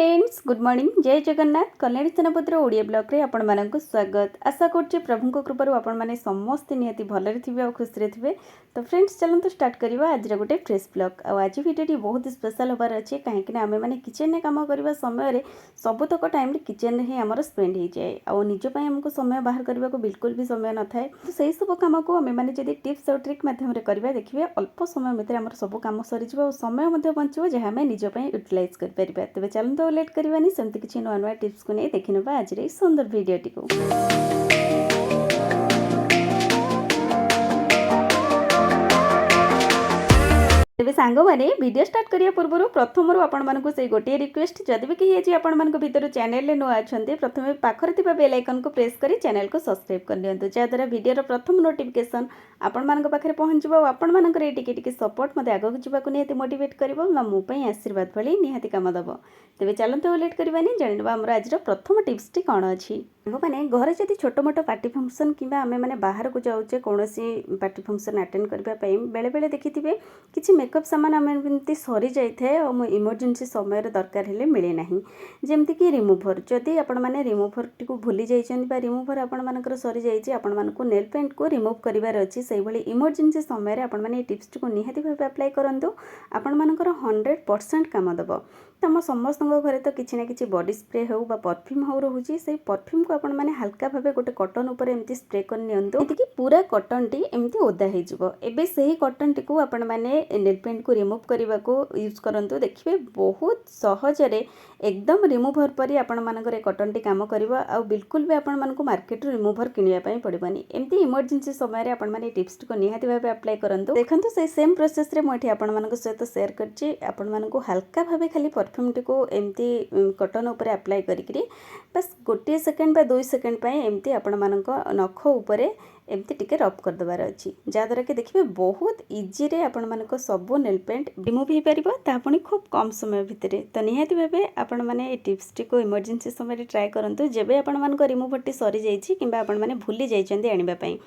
Friends good morning जय Jagannath Kalyani सेनापतिर Odia blog रे आपण मानक स्वागत आशा करछि प्रभु कृपा आपण माने समस्त नियति भलरे थिबे और खुशी रे थिबे। तो फ्रेंड्स चलंतु स्टार्ट करबा आज रे गोटे फ्रेश ब्लॉग। आज वीडियोटी बहुत स्पेशल होबार अछि काहेकि आमे माने किचन रे काम करबा समय रे सबुतक टाइम रे किचन रे ही हमर स्पेंड हो जाए और निज पय हमको समय बाहर करबा को बिल्कुल भी समय न थाए। तो सेही सब काम को आमे माने जदी टिप्स और ट्रिक माध्यम रे करबा देखिबे अल्प समय भितर हमर सब काम सरी जिवो और समय मध्ये बंचिबो जे हमें निज पय यूटिलाइज कर परिबा। तबे चलंतु लेट करबानी सेमती किछि नुआ नुआ टिप्स को नै देखिनबा आज रे सुंदर वीडियोटी को। तेबे सांग माने वीडियो स्टार्ट करिया पूर्व प्रथम आपण मानकु से गोटे रिक्वेस्ट जदि भी कहि अछि आपण मानकु भीतर चैनल ले नुआ अछंती प्रथमे पाखरे थिबा बेल आइकन को प्रेस करी चैनल को सब्सक्राइब कर लियंतु जा द्वारा वीडियो रो प्रथम नोटिफिकेशन आपण मानक पाखरे पहुंच जिवो। आपण मानक रे टिके टिके सपोर्ट मते आगो जिबाकु निहाती मोटिवेट करबो ना मो पई आशीर्वाद भली निहाती काम दबो। तेबे चलंतु लेट करबानी जानिबा हमर आज रो प्रथम टिप्स टी कोन अछि। माने घरे जदि छोट मोट पार्टी फंक्शन किबा आमे माने बाहर को जाउचे कोनोसी पार्टी फंक्शन अटेंड करबा पई बेले बेले देखिथिबे किछि मेकअप सामान आमे एमती सरी जाइए और इमरजेंसी समय दरकार हेले मिले ना जमती कि रिमूभर जदि आपण माने रिमूभर टी भूली जाइछन रिमूभर आपण मानकर सरी जाइए आपण मानकु नेल पेंट को रिमूव करिवार अछि सेही भली इमरजेंसी समय रे आपण माने टिप्स टी को निहाती भाबे अप्लाई करंतु आपण मानकर 100% काम दबो। तो आम समस्त घरे तो किसी ना कि बॉडी स्प्रे हो परफ्यूम हो रोचे से परफ्यूम को आपण मैंने हल्का भाव गोटे कटन उपर एमती स्प्रे कर नियंतु कि पूरा कटन टी एमती ओदा हो जिवो। एबे सही कटन टी को आपण मैंने नेल पेंट को रिमूव करने को यूज करंतु देखिए बहुत सहजरे एकदम रिमूभर परी आपण मानकर कटन टी काम करिवो आ बिल्कुल भी आपण मानकु मार्केट रिमूभर किनिया पई पड़िबनी। एमती इमरजेंसी समय रे आपण माने टिप्स को निहाती भाबे अप्लाई करंतु। देखंतु से सेम प्रोसेस रे मोठी आपण मानक सहित शेयर करछि आपण मानकु हल्का भाबे खाली परफ्यूम टी को एमती कटन ऊपर अप्लाई करिकरी बस गोटे सेकेंड बा 2 सेकेंड पई एमती आपण मानक नख ऊपर एमती टिके रब कर दबार अछि जहाँद्वारा कि देखिए बहुत इजी रे आपण मानक सब नेल पेंट रिमूव हो पारिबो ता पुनी खूब कम समय भितर। तो निहाती भाबे आपण माने ए टिप्स टी को इमरजेंसी समय रे ट्राई करंतु जेबे आपण मानक रिमूवर टी सरी जाइछि किंबा आपण माने भूली जाइछन्ती आनिबा पई।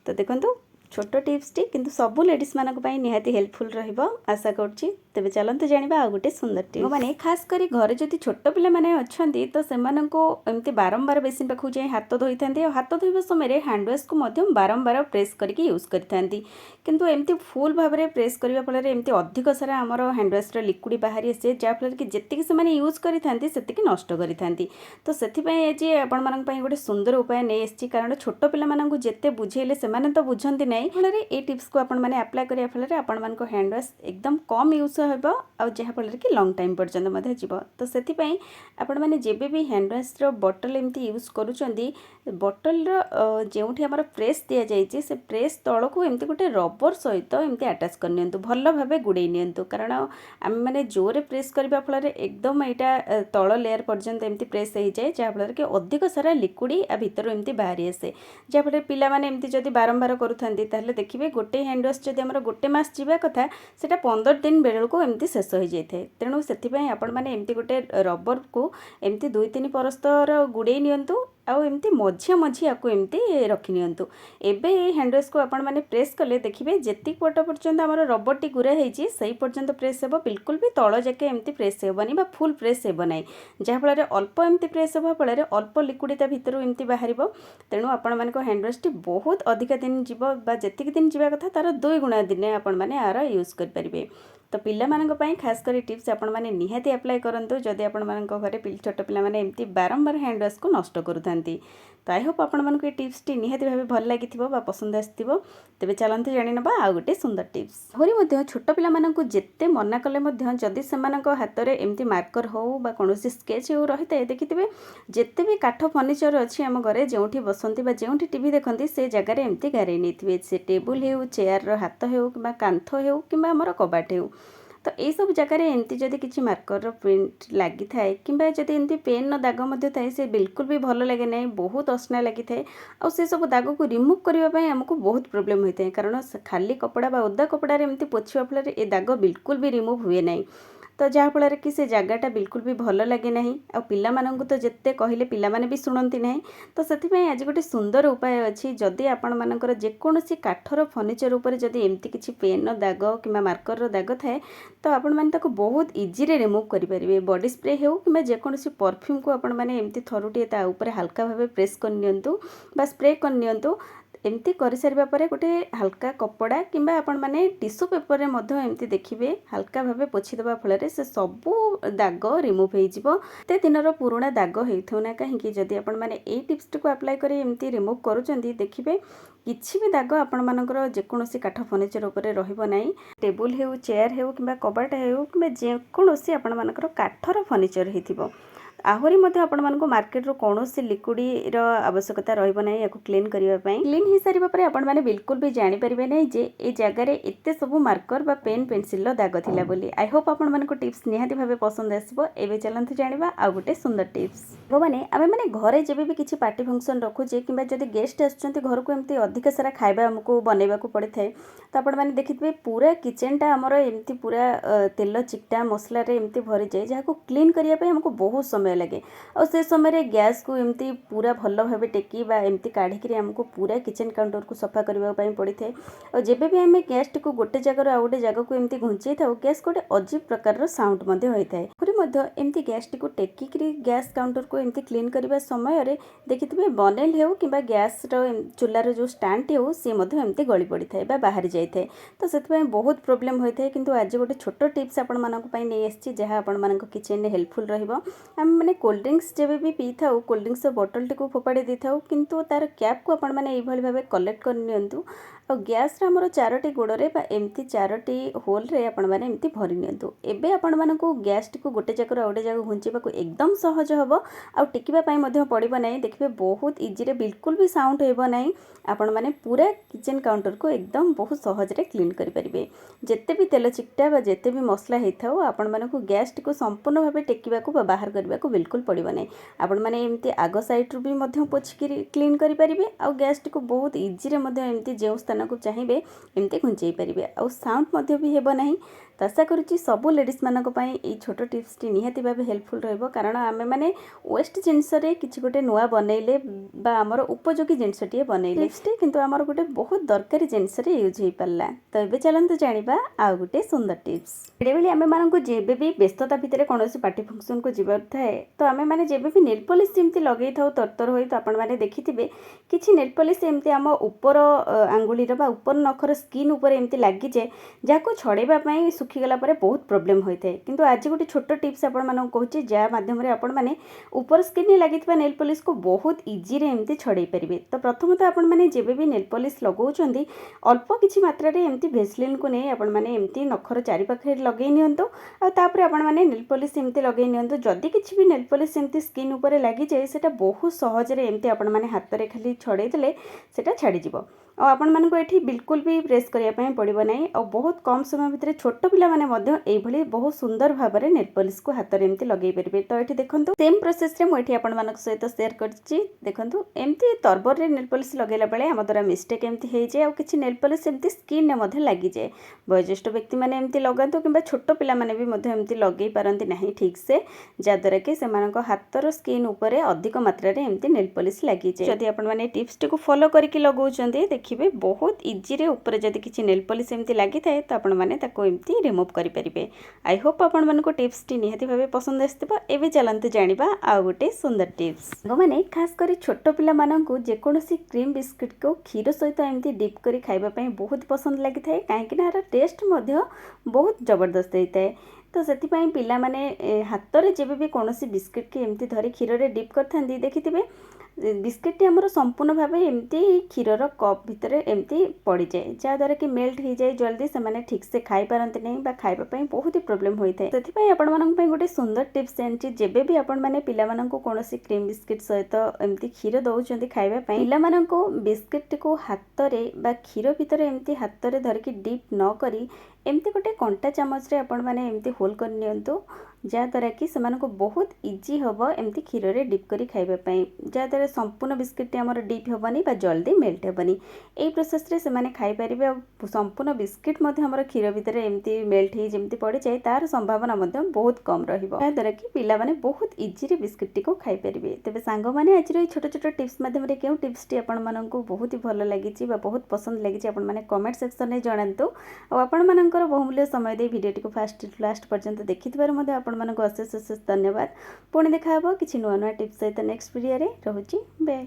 तो देखंतु छोट टिप्स टी किंतु सबु लेडीज मानक पई निहाती हेल्पफुल रहइबो आशा करछि। तेबे चलंतु जानिबा आ गोटे सुंदर टिप माने खास करी घरे जति छोट पिला माने अछंती तो सेमानंको एमती बारंबार बेसिन पाखु जाई हाथ धोइथांती और हाथ धोइबा समय रे हैंड वॉश को मध्यम बारंबार प्रेस करके यूज करथांती किंतु एमती फुल भाव रे प्रेस करबा फल रे एमती अधिक सारा हमर हैंड वॉश रो लिक्विड बाहरी आसे जा फल कि जेतिक से माने यूज करिथांती सेतिक नष्ट करिथांती। तो सेति पई जे आपण मानक पई गोटे सुंदर उपाय नै एसची कारण छोट पिला मानंकु जेते बुझेले सेमाने तो बुझंती नै फल रे ए टिप्स को आपण माने अप्लाई करिया फल रे आपण मानको हैंड वॉश एकदम कम यूज हेबो आ जहाँ फल कि लॉन्ग टाइम पर्यंत मध्य जीव। तो सेति पई आपण माने जेबे भी हैंड वॉश रो बॉटल एमती यूज करूचंदी बॉटल रो जेउठी हमर प्रेस दिया जाइछि से प्रेस तळ को एमती गोटे रबर सहित एमती अटैच कर नियंतु भल भाबे गुडे नियंतु कारण आम माने जोरे प्रेस करबा फल रे एकदम एटा तळ लेयर पर्यंत एमती प्रेस हो जाए जहाँ फल कि अधिक सारा लिक्विड आ भीतर एमती बाहरी आसे जहाँ फल पिला माने एमती जदी बारंबार करूथांती ताहले देखिबे गोटे हैंड वॉश जदी हमर गोटे मास जीवा कथा सेटा 15 दिन बेलको एमती शेष हो जाए। तेणु से आपण मैंने एमती गोटे रबर को एमती 2-3 परस्तर गुड़े नियंतु आउ एमती मझिया मझिया को एमती रखि नियंतु। एबे हैंड वॉश को आपण माने प्रेस कले देखिबे जेति पट पर्यंत हमर रबर टी गुरा हेची सही पर्यंत प्रेस हेबो बिल्कुल भी तळ जाके एमती प्रेस हेबनी बा फुल प्रेस हेबो नै जहाँ फल अल्प एमती प्रेस हेबा फल अल्प लिक्विड ता भितर एमती बाहरिबो। तेणु आपण मानको हैंड वॉश टी बहुत अधिक दिन जीव बा जेतिक दिन जीवा कथा तार 2 गुणा दिन आपण माने आर यूज कर परिबे। तो पिला मानक पई खास करी टिप्स आपण माने निहाती अप्लाई करंतु जदि आपण मानक घरे छोट पिला माने एमती बारंबार हैंड वॉश को नष्ट करूथांती। तो आई होप आपण मानक ए टिप्स टी निहाती भाबे भल लागिथिबो बा पसंद आस्थिबो। तेबे चलंतु जानि नबा आ गोटे सुंदर टिप्स होरी मध्ये छोट पिला मानक जेते मना कले मध्ये जदि सेमानक हाथ रे एमती मार्कर हो बा कोनोसी स्केच हो रहिते देखिथिबे जेते भी काठ फर्निचर अछि हम घरे जेउठी बसंती बा जेउठी टीवी देखंती से जगह रे एमती गारे नेथिबे से टेबल हेउ चेयर रो हाथ हेउ किबा कांथ हेउ किबा हमर कबाट हेउ। तो यही सब जगह एमती जदि किसी मार्कर प्रिंट लगी थाए किंबा जदि एमती पेन दाग मध्य थाए से बिल्कुल भी भल लगे ना बहुत असना लगी थाए और से सब दाग को रिमूव करने आमको बहुत प्रोब्लेम होता है कारण खाली कपड़ा बा ओदा कपड़ा एमती पोछवा फल ए दाग बिल्कुल भी रिमूव हुए ना। तो जहाँफल कि से जगटा बिल्कुल भी भल लगे ना आ पिलामानंकु तो जिते कहले पिलामाने भी शुणती ना। तो से आज गोटे सुंदर उपाय अच्छी जदि आपण मानकर जेकोसी काठर फर्निचर उपर जदि एमती किसी पेन दाग कि मार्कर दाग थाए तो आपण माने ताको बहुत इजी रे रिमूव करेंगे। बॉडी स्प्रे हो कि जेकोसी परफ्यूम को आपण माने एमती थरुटे ता ऊपर हल्का भाव प्रेस कर नियंतु बा स्प्रे कर नियंतु। एमती कर सारा पर गोटे हल्का कपड़ा कि आपण माने टिश्यू पेपर में एमती देखिए हल्का भाव पोछीदेवा फल से सबू दाग रिमूव होते दिन पुराणा दाग होना ना कहीं जदि आपण माने ए टिप्स को अप्लाई कर एमती रिमूव करुँच देखिए किसी भी दाग आपण मानकर जेकोसी काठ फर्निचर उपर रहिबो नाही। टेबुल हो चेयर हो कि कबाट हो कि जेकोसी आपण मानकर काठर फर्निचर होइथिबो आहरी आपण मानक मार्केट रो कौन लिक्विड आवश्यकता रहिबो नाही। या क्लीन करबा पई क्लीन हो सारिबा परे आपण माने बिल्कुल भी जानि परिबे नाही जे ए जगह रे एते सब मार्कर बा पेन पेंसिल रो दाग थिला बोली। आई होप आपण मानक टिप्स निहाती भाबे पसंद आसीबो। एबे चलंतु जानिबा आ गोटे सुंदर टिप्स माने आमे माने घरे जेबे भी किछि पार्टी फंक्शन रखु जे किबा जदि गेस्ट आछंती घर को एमती अधिक सारा खाइबा हमको बनेबा को पड़े थाए तो आपण माने देखिथिबे पूरा किचन टा हमर एमती पूरा तेल चिकटा मसला रे एमती भरी जाए जाको क्लीन करिया पे हमको बहुत समय लगे और से समय गैस को एमती पूरा भल भाव टेकी एमती काढ़ी आमको पूरा किचन काउंटर को सफा करने पड़ी था। और जब भी आम गैस टी गोटे जगह आउ गोटे जगह को एमती घुंचे था गैस गोटे अजीब प्रकार साउंड होता है। एमती गैस टी टेकिक गैस काउंटर को एमती क्लीन करने समय देखिए बनेल हो कि गैस चूलार जो स्टाण्ड हो सी एमती गली पड़ी था बाहर जाए तो से बहुत प्रोब्लेम होता है। किंतु आज गोटे छोट टिप्स आपण नहीं आसी जहाँ आपण किचन में हेल्पफुल रही। कोल्ड ड्रिंक्स जब भी पी था कोल्ड ड्रिंक्स बोतल टी फोपाड़ी दी था किंतु तार कैप को आपण मैंने यही भाव कलेक्ट कर नियंतु और गैस आमर चारोटी गोड़े एमती चारोटी होल रे आपण मैंने एमती भरी नियंतु। एबे आपण मानकु गैस टी गोटे जगह गोटे जगह घुंचेबा एकदम सहज हम आ टिकिबा पई मध्य पड़िबो नाही। देखिए बहुत इजी रे बिल्कुल भी साउंड हेबो नाही। आपण माने पूरा किचन काउंटर को एकदम बहुत सहज रे क्लीन करि परिबे। जेते भी तेल चिकटा बा जेते भी मसला हेथाउ आपण मानकु गैस टी को संपूर्ण भाव टेकिबा को बाहर करबा को बिल्कुल पड़िबो नाही। आपण माने एमती आगो साइड रु भी मध्य पोछी क्लीन करि परिबे आ गैस टी को बहुत इजी रे मध्य एमती जेउ स्थान को चाहिए एमती घुंचई पारे आ साउंड भी हेबो नाही। तो आशा करुच्ची सबू लेडीज मानक पई ए छोट टिप्स टी निहाती भाव हेल्पफुल रहिबो कारण आमे माने वेस्ट जिनस रे किछि गोटे नुआ बनैले बा हमर उपयोगी जिनस टी बनैले टिप्स टी किंतु हमर गोटे बहुत दरकारी जिनस रे यूज होई परला। तो एबे चलंतु जानिबा आ गोटे सुंदर टिप्स। बेले आमे मानकु जेबे भी व्यस्तता भितरे कोनोसी पार्टी फंक्शन को जिबार थाए तो आमे माने जेबे भी नेल पॉलिश जेमती लगै थाउ तरतर होई तो आपण माने देखिथिबे किछि नेल पॉलिश एमती हम ऊपर आंगुलीर बा ऊपर नखर स्किन ऊपर एमती लागि जाए जाको छड़ेबा पई सुखीगला पर बहुत प्रोब्लेम होता है। किंतु आज गोटे छोट टिप्स आपण मानक कहूँ जहाँ माध्यम आपण माने ऊपर स्किन लगी नेल पॉलिश को बहुत इजी रे एमती छड़े पारे। तो प्रथमतः आपण माने जेबे भी नेल पॉलिश लगाउछंदी अल्प किछि मात्रा रे एमती भेसलिन को नहीं आपण माने एमती नखर चारि पाखे लगै नियंतु आ तापर आपण माने नेल पॉलिश एमती लगै नियंतु। जदि किछि भी नेल पॉलिश एमती स्किन ऊपर लागि जाए सेटा बहुत सहज रे एमती आपण माने हाथ रे खाली छड़े देले सेटा छाड़ी जिवो और आपण मानक एठी बिल्कुल भी प्रेस करिया पई पड़िबो नाही और बहुत कम समय भितर छोट पिला माने मध्य एई भली बहुत सुंदर भाव में नेल पॉलिश को हाथ रे एमती लगै परिबे। तो एठी देखंतु सेम प्रोसेस रे मो एठी आपण मानक सहित शेयर करछि। देखंतु एमती तरबर रे नेल पॉलिश लगैला बेले हम द्वारा मिस्टेक एमती हे जे आ किछि नेल पॉलिश एमती स्किन ने मध्य लागि जाए। वयोज्येष्ठ व्यक्ति माने एमती लगांतु किबा छोट पिला माने भी मध्य एमती लगै पारंती नाही ठीक से जा द्वारा कि सेमानक हाथर स्किन ऊपर अधिक मात्रा रे एमती नेल पॉलिश लागि जाए। जदि आपण माने टिप्स टी को फॉलो करके लगाउछंती देखिबे बहुत इजी रे ऊपर जदि किछि नेल पॉलिश एमती लागि थाए तो आपण माने ताको एमती रिमूव करि परिबे। आई होप आपण मानको टिप्स टी निहाती भाबे पसंद आस्तिबो। एबे चलंतु जानिबा आ गोटे सुंदर टिप्स माने खास करी छोट पिला माननको जे कोनोसी क्रीम बिस्किट को क्षीर सहित एमती डिप करी खाइबा पई बहुत पसंद लागि थाए काहेकि ना एरा टेस्ट मध्य बहुत जबरदस्त होइताए। तो से पिला माने हाथ रे जेबे भी कोनोसी बिस्किट के एमती धरी क्षीर रे डिप करथांदी देखिथिबे बिस्किट आमर संपूर्ण भाव एमती क्षीर कप भितर एमती पड़ जाए जहाँद्वारा कि मेल्ट हो जाए जल्दी से ठीक से खाई पारती नहीं खाइबा बहुत ही प्रोब्लेम होता है। से आपण गोटे सुंदर टिप्स जानछि जेबे भी आपण माने पिला माननको कोनोसी क्रीम बिस्किट सहित एमती क्षीर दउछंती खाइबा पई पिला माननको बिस्किट को हाथ रे बा क्षीर भितर एमती हाथ रे धरिकी डिप न करी एमती गोटे कंटा चामच रे आपण माने एमती होल कर नियंतु जहाँद्वारा कि से बहुत इजी हम एमती क्षीर में डिप कर खावाई जहाँद्वारा संपूर्ण बिस्किट आमर डिप हेनी जल्दी मेल्ट हेनी यही प्रोसेस से खाईपर संपूर्ण बिस्किट आमर क्षीर भितर एमती मेल्ट होमती पड़ जाए तार संभावना बहुत कम रहा कि पिलाने बहुत इजी बिस्किट टी खाईपर तेज सांग मैंने आज छोट छोट टिप्स मध्यम क्यों टिप्स टी आपको बहुत ही भल लगी बहुत पसंद लगी आपने कमेंट सेक्शन में जनातु आपंकर बहुमूल्य समय दे भिडियोटी को फास्ट लास्ट पर्यंत देखि आपको अशेष अशेष धन्यवाद पुणी देखा किसी नुआ नुआ टिप्स सहित नेक्स्ट वीडियो रे रोची बाय।